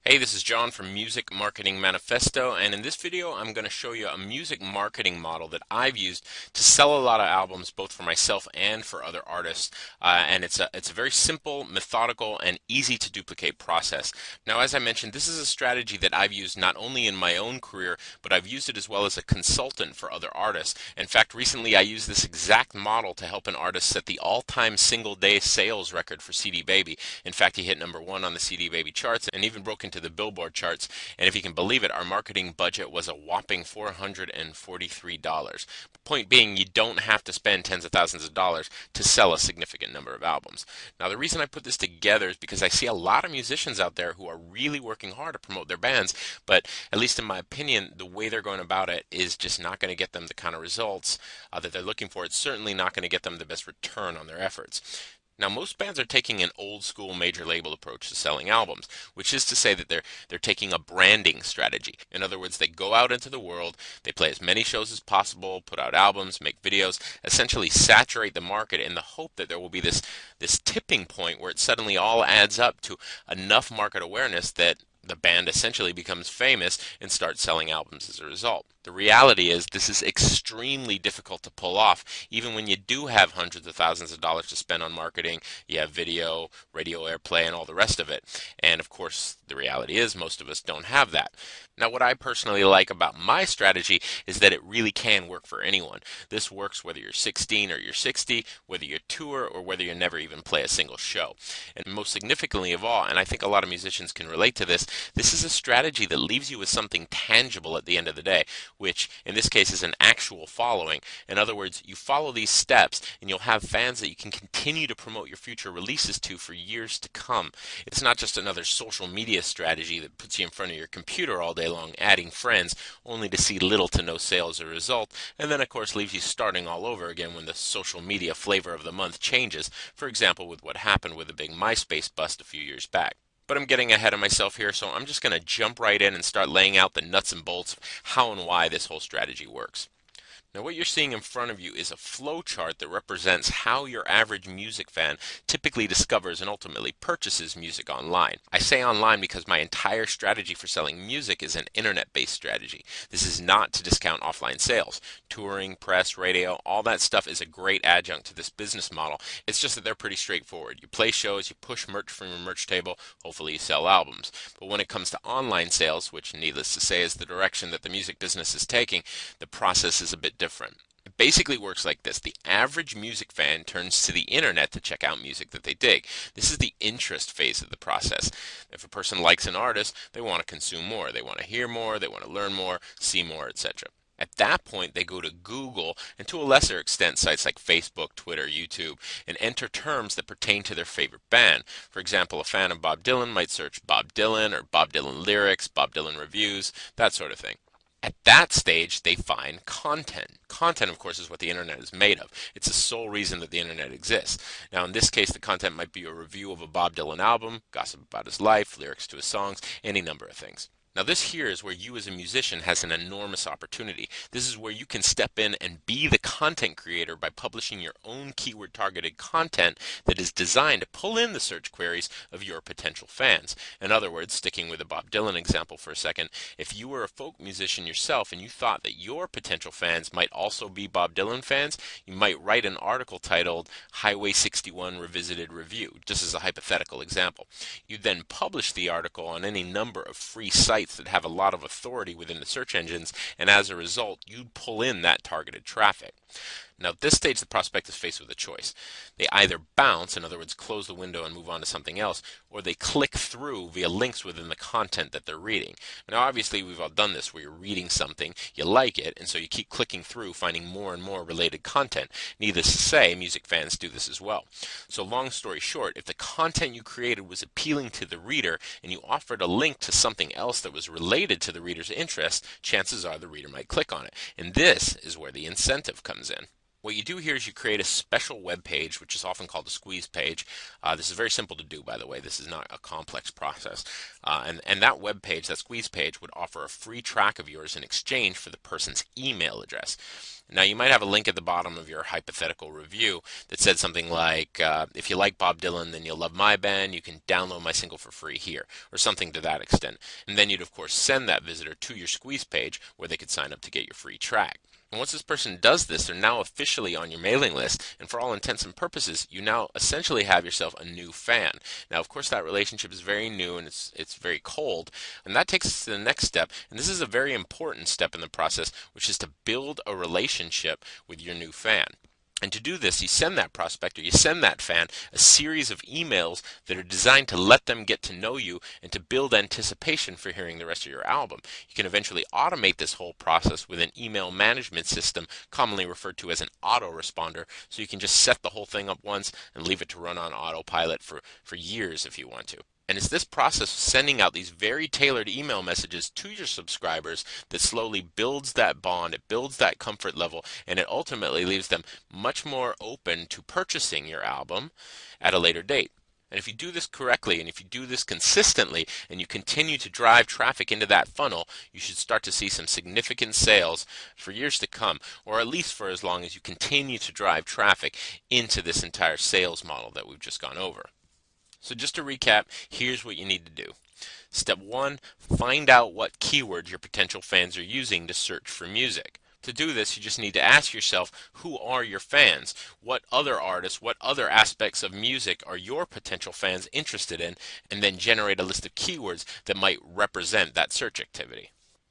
Hey, this is John from Music Marketing Manifesto, and in this video I'm going to show you a music marketing model that I've used to sell a lot of albums both for myself and for other artists. And it's a very simple, methodical, and easy to duplicate process. Now, as I mentioned, this is a strategy that I've used not only in my own career, but I've used it as well as a consultant for other artists. In fact, recently I used this exact model to help an artist set the all-time single-day sales record for CD Baby. In fact, he hit #1 on the CD Baby charts and even broke into the Billboard charts, and if you can believe it, our marketing budget was a whopping $443. Point being, you don't have to spend tens of thousands of dollars to sell a significant number of albums. Now, the reason I put this together is because I see a lot of musicians out there who are really working hard to promote their bands, but at least in my opinion, the way they're going about it is just not going to get them the kind of results that they're looking for. It's certainly not going to get them the best return on their efforts. Now, most bands are taking an old school major label approach to selling albums, which is to say that they're taking a branding strategy. In other words, they go out into the world, they play as many shows as possible, put out albums, make videos, essentially saturate the market in the hope that there will be this tipping point where it suddenly all adds up to enough market awareness that the band essentially becomes famous and starts selling albums as a result. The reality is this is extremely difficult to pull off, even when you do have hundreds of thousands of dollars to spend on marketing, you have video, radio airplay, and all the rest of it. And of course, the reality is most of us don't have that. Now, what I personally like about my strategy is that it really can work for anyone. This works whether you're 16 or you're 60, whether you tour or whether you never even play a single show. And most significantly of all, and I think a lot of musicians can relate to this, this is a strategy that leaves you with something tangible at the end of the day, which in this case is an actual following. In other words, you follow these steps and you'll have fans that you can continue to promote your future releases to for years to come. It's not just another social media strategy that puts you in front of your computer all day long adding friends only to see little to no sales as a result, and then of course leaves you starting all over again when the social media flavor of the month changes, for example with what happened with the big MySpace bust a few years back. But I'm getting ahead of myself here, so I'm just going to jump right in and start laying out the nuts and bolts of how and why this whole strategy works. Now, what you're seeing in front of you is a flow chart that represents how your average music fan typically discovers and ultimately purchases music online. I say online because my entire strategy for selling music is an internet-based strategy. This is not to discount offline sales. Touring, press, radio, all that stuff is a great adjunct to this business model. It's just that they're pretty straightforward. You play shows, you push merch from your merch table, hopefully you sell albums. But when it comes to online sales, which needless to say is the direction that the music business is taking, the process is a bit different. It basically works like this. The average music fan turns to the internet to check out music that they dig. This is the interest phase of the process. If a person likes an artist, they want to consume more. They want to hear more, they want to learn more, see more, etc. At that point, they go to Google and to a lesser extent sites like Facebook, Twitter, YouTube, and enter terms that pertain to their favorite band. For example, a fan of Bob Dylan might search Bob Dylan or Bob Dylan lyrics, Bob Dylan reviews, that sort of thing. At that stage, they find content. Content, of course, is what the internet is made of. It's the sole reason that the internet exists. Now, in this case, the content might be a review of a Bob Dylan album, gossip about his life, lyrics to his songs, any number of things. Now, this here is where you as a musician has an enormous opportunity. This is where you can step in and be the content creator by publishing your own keyword targeted content that is designed to pull in the search queries of your potential fans. In other words, sticking with the Bob Dylan example for a second, if you were a folk musician yourself and you thought that your potential fans might also be Bob Dylan fans, you might write an article titled Highway 61 Revisited Review, just as a hypothetical example. You then publish the article on any number of free sites that have a lot of authority within the search engines, and as a result, you'd pull in that targeted traffic. Now, at this stage, the prospect is faced with a choice. They either bounce, in other words, close the window and move on to something else, or they click through via links within the content that they're reading. Now, obviously, we've all done this where you're reading something, you like it, and so you keep clicking through, finding more and more related content. Needless to say, music fans do this as well. So, long story short, if the content you created was appealing to the reader and you offered a link to something else that was related to the reader's interest, chances are the reader might click on it. And this is where the incentive comes in. What you do here is you create a special web page, which is often called a squeeze page. This is very simple to do, by the way. This is not a complex process. And that web page, that squeeze page, would offer a free track of yours in exchange for the person's email address. Now, you might have a link at the bottom of your hypothetical review that said something like, if you like Bob Dylan, then you'll love my band. You can download my single for free here, or something to that extent. And then you'd, of course, send that visitor to your squeeze page where they could sign up to get your free track. And once this person does this, they're now officially on your mailing list, and for all intents and purposes, you now essentially have yourself a new fan. Now, of course, that relationship is very new and it's very cold, and that takes us to the next step, and this is a very important step in the process, which is to build a relationship with your new fan. And to do this, you send that prospect or you send that fan a series of emails that are designed to let them get to know you and to build anticipation for hearing the rest of your album. You can eventually automate this whole process with an email management system, commonly referred to as an autoresponder, so you can just set the whole thing up once and leave it to run on autopilot for years if you want to. And it's this process of sending out these very tailored email messages to your subscribers that slowly builds that bond, it builds that comfort level, and it ultimately leaves them much more open to purchasing your album at a later date. And if you do this correctly, and if you do this consistently, and you continue to drive traffic into that funnel, you should start to see some significant sales for years to come, or at least for as long as you continue to drive traffic into this entire sales model that we've just gone over. So just to recap, here's what you need to do. Step 1, find out what keywords your potential fans are using to search for music. To do this, you just need to ask yourself, who are your fans? What other artists, what other aspects of music are your potential fans interested in? And then generate a list of keywords that might represent that search activity.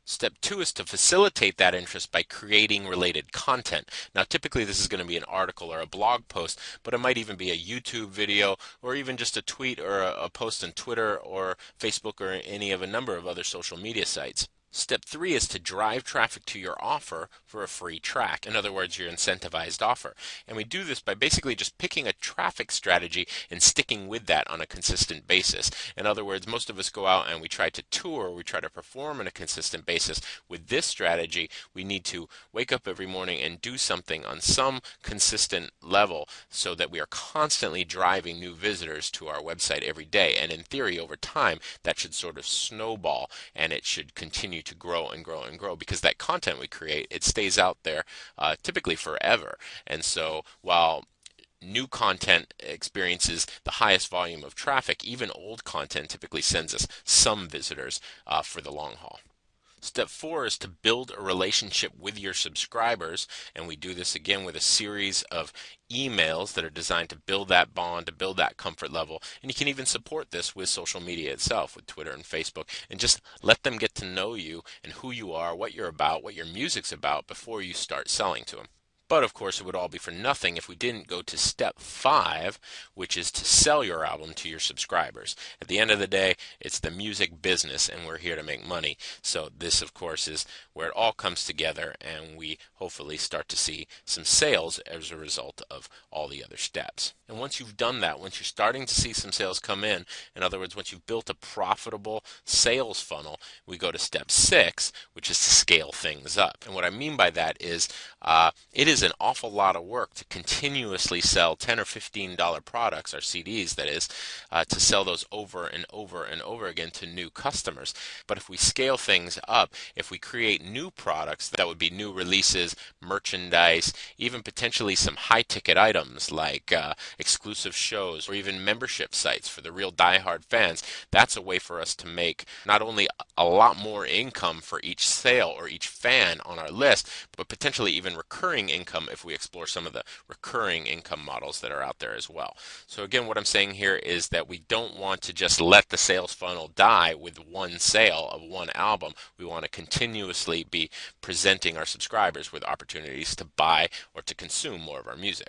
Step 2 is to facilitate that interest by creating related content. Now, typically this is going to be an article or a blog post, but it might even be a YouTube video or even just a tweet or a post on Twitter or Facebook or any of a number of other social media sites. Step 3 is to drive traffic to your offer for a free track. In other words, your incentivized offer. And we do this by basically just picking a traffic strategy and sticking with that on a consistent basis. In other words, most of us go out and we try to tour, we try to perform on a consistent basis. With this strategy, we need to wake up every morning and do something on some consistent level so that we are constantly driving new visitors to our website every day. And in theory, over time, that should sort of snowball and it should continue to grow and grow and grow, because that content we create, it stays out there typically forever. And so while new content experiences the highest volume of traffic, even old content typically sends us some visitors for the long haul. Step 4 is to build a relationship with your subscribers, and we do this again with a series of emails that are designed to build that bond, to build that comfort level, and you can even support this with social media itself, with Twitter and Facebook, and just let them get to know you and who you are, what you're about, what your music's about before you start selling to them. But of course, it would all be for nothing if we didn't go to step 5, which is to sell your album to your subscribers. At the end of the day, it's the music business, and we're here to make money. So this, of course, is where it all comes together, and we hopefully start to see some sales as a result of all the other steps. And once you've done that, once you're starting to see some sales come in other words, once you've built a profitable sales funnel, we go to step 6, which is to scale things up. And what I mean by that is it is an awful lot of work to continuously sell $10 or $15 products, or CDs that is, to sell those over and over and over again to new customers. But if we scale things up, if we create new products, that would be new releases, merchandise, even potentially some high-ticket items like exclusive shows or even membership sites for the real diehard fans, that's a way for us to make not only a lot more income for each sale or each fan on our list, but potentially even recurring income if we explore some of the recurring income models that are out there as well. So again, what I'm saying here is that we don't want to just let the sales funnel die with one sale of one album. We want to continuously be presenting our subscribers with opportunities to buy or to consume more of our music.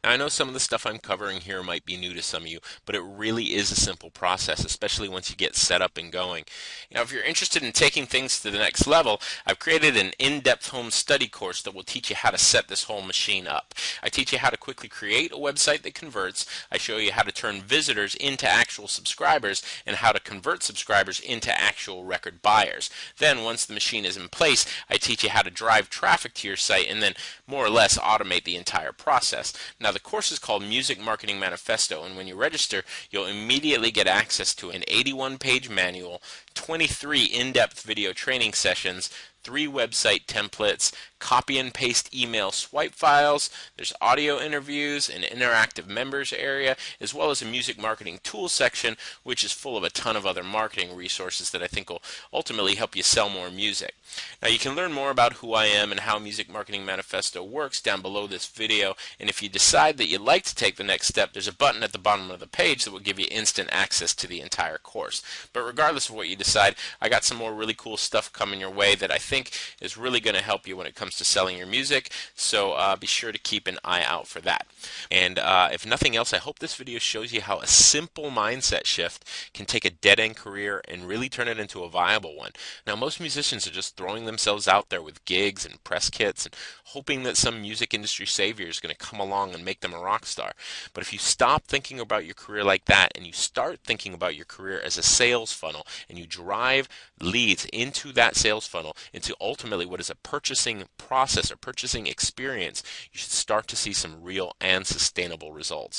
Now, I know some of the stuff I'm covering here might be new to some of you, but it really is a simple process, especially once you get set up and going. If you're interested in taking things to the next level, I've created an in-depth home study course that will teach you how to set this whole machine up. I teach you how to quickly create a website that converts. I show you how to turn visitors into actual subscribers and how to convert subscribers into actual record buyers. Then, once the machine is in place, I teach you how to drive traffic to your site and then more or less automate the entire process. Now, the course is called Music Marketing Manifesto, and when you register, you'll immediately get access to an 81-page manual, 23 in-depth video training sessions, 3 website templates, copy and paste email swipe files, there's audio interviews, an interactive members area, as well as a music marketing tools section, which is full of a ton of other marketing resources that I think will ultimately help you sell more music. Now, you can learn more about who I am and how Music Marketing Manifesto works down below this video, and if you decide that you'd like to take the next step, there's a button at the bottom of the page that will give you instant access to the entire course. But regardless of what you decide, I got some more really cool stuff coming your way that I think is really going to help you when it comes to selling your music, so be sure to keep an eye out for that. And if nothing else, I hope this video shows you how a simple mindset shift can take a dead-end career and really turn it into a viable one. Now, most musicians are just throwing themselves out there with gigs and press kits and hoping that some music industry savior is going to come along and make them a rock star. But if you stop thinking about your career like that and you start thinking about your career as a sales funnel and you drive leads into that sales funnel, into ultimately what is a purchasing process or purchasing experience, you should start to see some real and sustainable results.